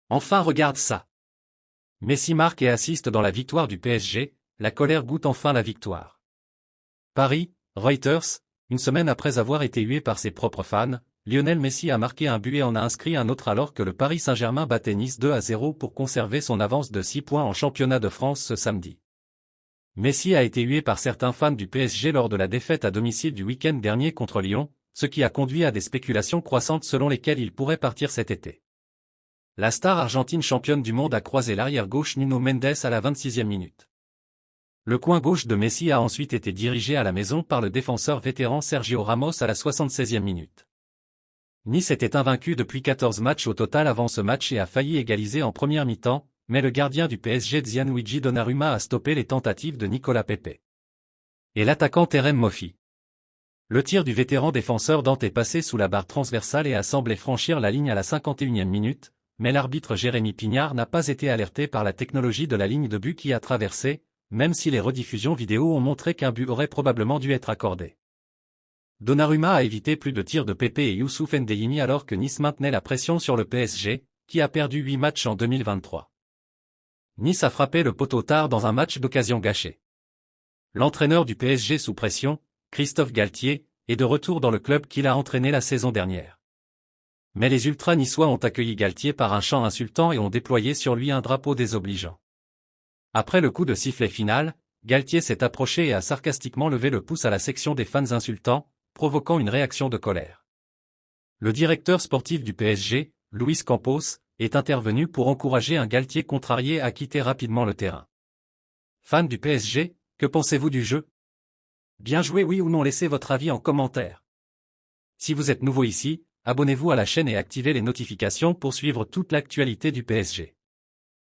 Enfin regarde ça. Messi marque et assiste dans la victoire du PSG, la colère goûte enfin la victoire. Paris, Reuters, une semaine après avoir été hué par ses propres fans, Lionel Messi a marqué un but et en a inscrit un autre alors que le Paris Saint-Germain battait Nice 2-0 pour conserver son avance de 6 points en championnat de France ce samedi. Messi a été hué par certains fans du PSG lors de la défaite à domicile du week-end dernier contre Lyon, ce qui a conduit à des spéculations croissantes selon lesquelles il pourrait partir cet été. La star argentine championne du monde a croisé l'arrière-gauche Nuno Mendes à la 26e minute. Le coin gauche de Messi a ensuite été dirigé à la maison par le défenseur vétéran Sergio Ramos à la 76e minute. Nice était invaincu depuis 14 matchs au total avant ce match et a failli égaliser en première mi-temps, mais le gardien du PSG Gianluigi Donnarumma a stoppé les tentatives de Nicolas Pepe et l'attaquant Terem Moffi. Le tir du vétéran défenseur Dante est passé sous la barre transversale et a semblé franchir la ligne à la 51e minute, mais l'arbitre Jérémy Pignard n'a pas été alerté par la technologie de la ligne de but qui a traversé, même si les rediffusions vidéo ont montré qu'un but aurait probablement dû être accordé. Donnarumma a évité plus de tirs de Pepe et Youssouf N'Déyini alors que Nice maintenait la pression sur le PSG, qui a perdu 8 matchs en 2023. Nice a frappé le poteau tard dans un match d'occasion gâché. L'entraîneur du PSG sous pression, Christophe Galtier, est de retour dans le club qu'il a entraîné la saison dernière. Mais les ultras niçois ont accueilli Galtier par un chant insultant et ont déployé sur lui un drapeau désobligeant. Après le coup de sifflet final, Galtier s'est approché et a sarcastiquement levé le pouce à la section des fans insultants, provoquant une réaction de colère. Le directeur sportif du PSG, Luis Campos, est intervenu pour encourager un Galtier contrarié à quitter rapidement le terrain. Fans du PSG, que pensez-vous du jeu? Bien joué, oui ou non, laissez votre avis en commentaire. Si vous êtes nouveau ici, abonnez-vous à la chaîne et activez les notifications pour suivre toute l'actualité du PSG.